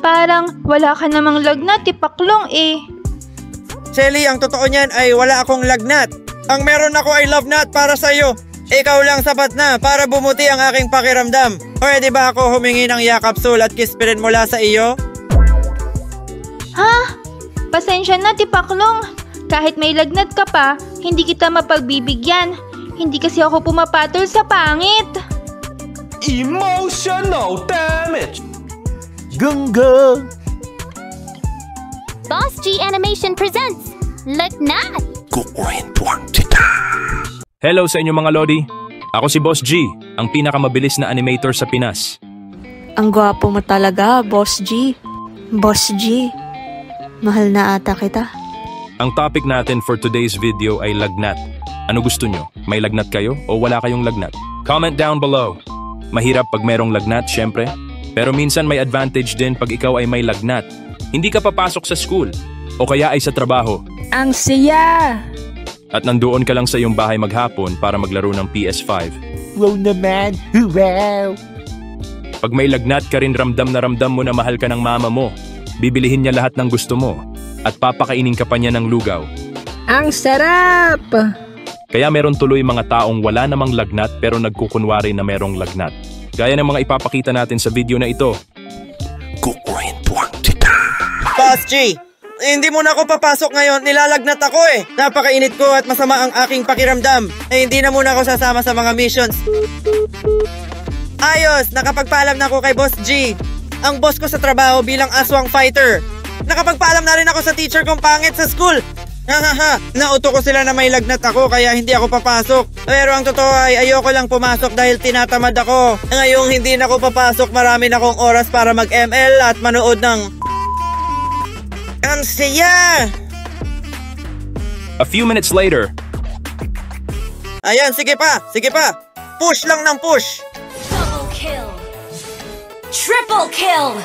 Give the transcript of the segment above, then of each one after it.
Parang wala ka namang lagnat, Tipaklong eh. Shelly, ang totoo niyan ay wala akong lagnat. Ang meron ako ay love nut para sa'yo. Ikaw lang sapat na para bumuti ang aking pakiramdam. Pwede ba ako humingi ng yakapsul at kispirin mula sa iyo? Ha? Pasensya na, Tipaklong. Kahit may lagnat ka pa, hindi kita mapagbibigyan. Hindi kasi ako pumapatol sa pangit. Emotional damage! Gunggo! Boss G Animation presents Lagnat! Hello sa inyo mga Lodi. Ako si Boss G, ang pinakamabilis na animator sa Pinas. Ang gwapo mo talaga, Boss G. Boss G, mahal na ata kita. Ang topic natin for today's video ay lagnat. Ano gusto nyo? May lagnat kayo o wala kayong lagnat? Comment down below. Mahirap pag merong lagnat, syempre. Pero minsan may advantage din pag ikaw ay may lagnat. Hindi ka papasok sa school o kaya ay sa trabaho. Ang siya! At nandoon ka lang sa iyong bahay maghapon para maglaro ng PS5. Wow naman! Wow! Pag may lagnat ka rin, ramdam na ramdam mo na mahal ka ng mama mo. Bibilihin niya lahat ng gusto mo at papakainin ka pa niya ng lugaw. Ang sarap! Kaya meron tuloy mga taong wala namang lagnat pero nagkukunwari na merong lagnat. Gaya ng mga ipapakita natin sa video na ito. Boss G, hindi mo na ako papasok ngayon. Nilalagnat ako eh. Napakainit ko at masama ang aking pakiramdam. Hindi na muna ako sasama sa mga missions. Ayos, nakapagpaalam na ako kay Boss G. Ang boss ko sa trabaho bilang aswang fighter. Nakapagpaalam na rin ako sa teacher kong pangit sa school. Hahaha, nauto ko sila na may lagnat ako kaya hindi ako papasok. Pero ang totoo ay ayoko lang pumasok dahil tinatamad ako. Ngayong hindi na ako papasok, marami na akong oras para mag-ML at manood ng... Ang siya! A few minutes later. Ayan, sige pa! Push lang ng push! Double kill! Triple kill!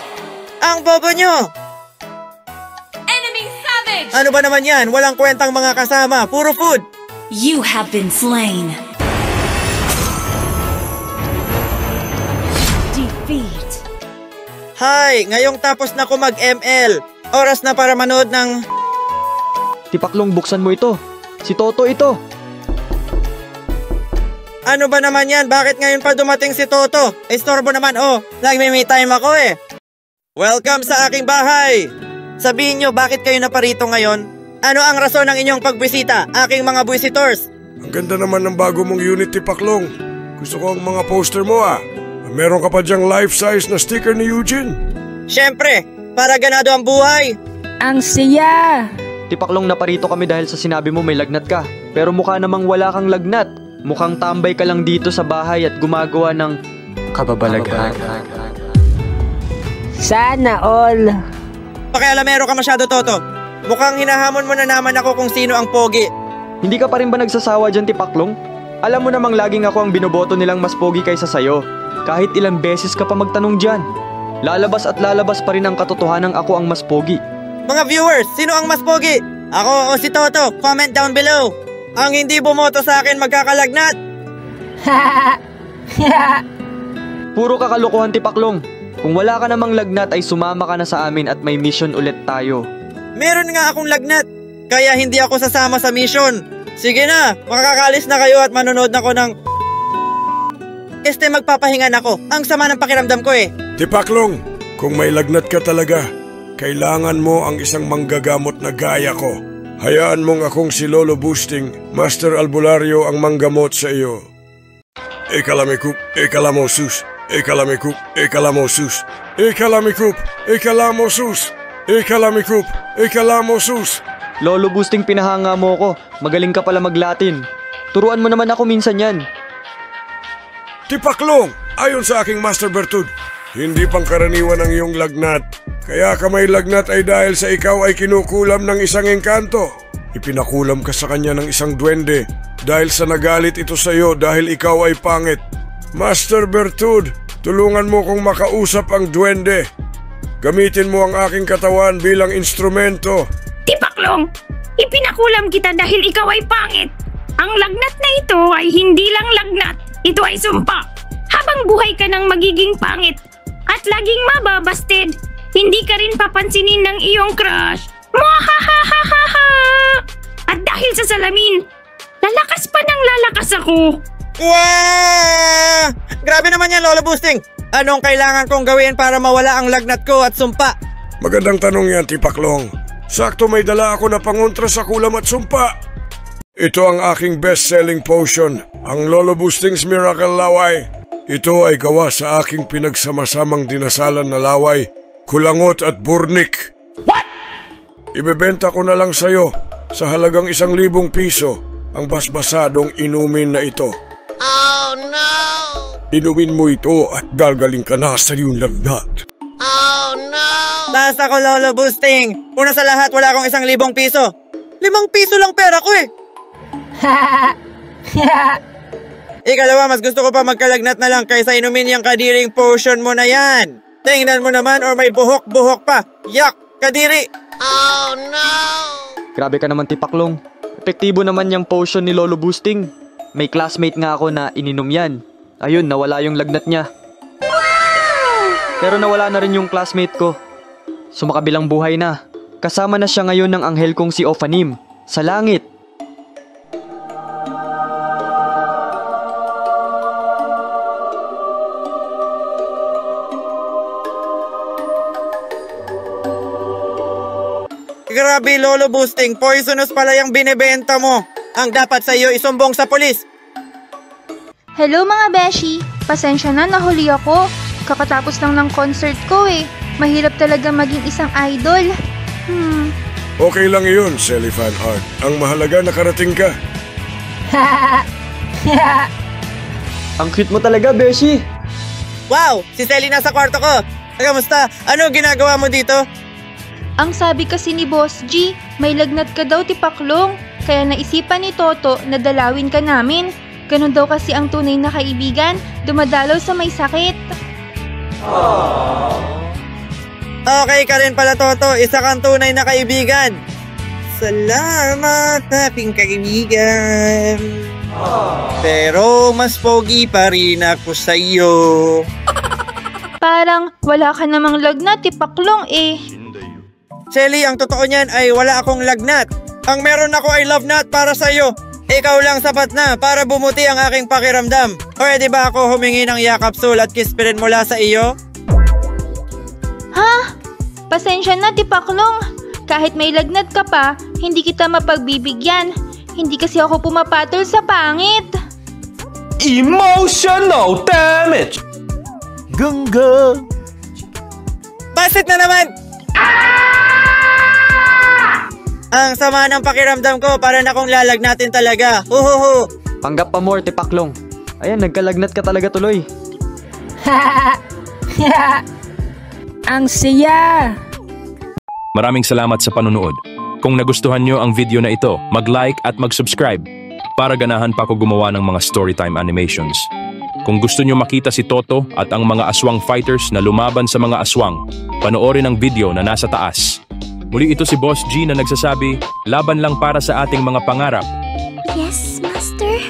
Ang bobo nyo! Enemy savage! Ano ba naman yan? Walang kwentang mga kasama, puro food! You have been slain! Defeat! Hi! Ngayong tapos na ko mag-ML. Oras na para manood ng... Tipaklong, buksan mo ito. Si Toto ito. Ano ba naman yan? Bakit ngayon pa dumating si Toto? Istorbo naman nagme-me time ako eh. Welcome sa aking bahay! Sabihin nyo, bakit kayo naparito ngayon? Ano ang rason ng inyong pagbisita, aking mga visitors? Ang ganda naman ng bago mong unit, Tipaklong. Gusto ko ang mga poster mo Meron ka pa dyang life-size na sticker ni Eugene. Siyempre, para ganado ang buhay. Ang siya! Tipaklong, naparito kami dahil sa sinabi mo may lagnat ka. Pero mukha namang wala kang lagnat. Mukhang tambay ka lang dito sa bahay at gumagawa ng kababalaghan. Sana all! Pakialamero ka masyado, Toto. Mukhang hinahamon mo na naman ako kung sino ang pogi. Hindi ka pa rin ba nagsasawa dyan, Tipaklong? Alam mo namang laging ako ang binoboto nilang mas pogi kaysa sayo. Kahit ilang beses ka pa magtanong dyan. Lalabas at lalabas pa rin ang katotohanang ako ang mas pogi. Mga viewers, sino ang mas pogi? Ako o si Toto? Comment down below. Ang hindi bumoto sa akin magkakalagnat. Puro kakalokohan, Tipaklong. Kung wala ka namang lagnat ay sumama ka na sa amin at may mission ulit tayo. Meron nga akong lagnat, kaya hindi ako sasama sa mission. Sige na, makakalis na kayo at manonood na ko ng... magpapahinga na ako. Ang sama ng pakiramdam ko eh. Tipaklong, kung may lagnat ka talaga, kailangan mo ang isang manggagamot na gaya ko. Hayaan mong akong si Lolo Boosting, Master Albulario ang manggamot sa iyo. Ekalamikup, ekalamosus, ekalamikup, ekalamosus, ekalamikup, ekalamosus, ekalamikup, ekalamosus. Lolo Boosting, pinahanga mo ko. Magaling ka pala mag-Latin. Turuan mo naman ako minsan yan. Tipaklong, ayon sa aking Master Bertud, hindi pangkaraniwan ang iyong lagnat. Kaya ka may lagnat ay dahil sa ikaw ay kinukulam ng isang engkanto. Ipinakulam ka sa kanya ng isang duwende dahil sa nagalit ito sa iyo dahil ikaw ay pangit. Master Bertud, tulungan mo kong makausap ang duwende. Gamitin mo ang aking katawan bilang instrumento. Tipaklong, ipinakulam kita dahil ikaw ay pangit. Ang lagnat na ito ay hindi lang lagnat. Ito ay sumpa. Habang buhay ka ng magiging pangit at laging mababasted, hindi ka rin papansinin ng iyong crush. Mwahahahaha! At dahil sa salamin, lalakas pa ng lalakas ako. Wow! Grabe naman yan, Lolo Boosting. Anong kailangan kong gawin para mawala ang lagnat ko at sumpa? Magandang tanong yan, Tipaklong. Sakto may dala ako na pangontra sa kulam at sumpa. Ito ang aking best-selling potion, ang Lolo Boosting's Miracle Laway. Ito ay gawa sa aking pinagsamasamang dinasalan na laway, kulangot at burnik. What? Ibebenta ko na lang sa'yo sa halagang 1,000 piso ang basbasadong inumin na ito. Oh no! Inumin mo ito at gagaling ka na sa iyong lagnat. Oh no! Taas ako, Lolo Boosting. Una sa lahat, wala akong 1,000 piso. 5 piso lang pera ko eh. Ikalawa, mas gusto ko pa magkalagnat na lang kaysa inumin yung kadiring potion mo na yan. Tingnan mo naman or may buhok-buhok pa. Yak! Kadiri! Oh no! Grabe ka naman, Tipaklong. Epektibo naman yung potion ni Lolo Boosting. May classmate nga ako na ininom yan. Ayun, nawala yung lagnat niya. Pero nawala na rin yung classmate ko. Sumakabilang buhay na. Kasama na siya ngayon ng anghel kong si Ophanim sa langit. Grabe, Lolo Boosting. Poisonous pala yung binibenta mo. Ang dapat sa iyo isumbong sa polis. Hello mga beshi, pasensya na nahuli ako. Kakatapos lang ng concert ko eh. Mahirap talaga maging isang idol. Okay lang iyon, Selly Fan Art. Ang mahalaga nakarating ka. Ang cute mo talaga, Beshi. Wow! Si Selly nasa kwarto ko. Kamusta? Ano ginagawa mo dito? Ang sabi kasi ni Boss G, may lagnat ka daw, Tipaklong. Kaya naisipan ni Toto na dalawin ka namin. Ganon daw kasi ang tunay na kaibigan, dumadalaw sa may sakit. Okay ka rin pala, Toto. Isa kang tunay na kaibigan. Salamat, aking kaibigan. Pero mas pogi pa rin ako sa iyo. Parang wala ka namang lagnat, Tipaklong eh. Shelly, ang totoo niyan ay wala akong lagnat. Ang meron ako ay love nut para sa iyo. Ikaw lang sapat na para bumuti ang aking pakiramdam. Pwede ba ako humingi ng yakapsul at kispirin mula sa iyo? Ha? Pasensya na, Tipaklong. Kahit may lagnat ka pa, hindi kita mapagbibigyan. Hindi kasi ako pumapatol sa pangit. Emotional damage! Gungga! Basit na naman! Ang sama ng pakiramdam ko, para na akong lalagnatin talaga. Huhuhu! Panggap pa more, Tipaklong. Ayan, nagkalagnat ka talaga tuloy. Ang siya! Maraming salamat sa panunood. Kung nagustuhan nyo ang video na ito, mag-like at mag-subscribe para ganahan pa ako gumawa ng mga storytime animations. Kung gusto nyo makita si Toto at ang mga aswang fighters na lumaban sa mga aswang, panoorin ang video na nasa taas. Muli ito si Boss G na nagsasabi, laban lang para sa ating mga pangarap. Yes, Master.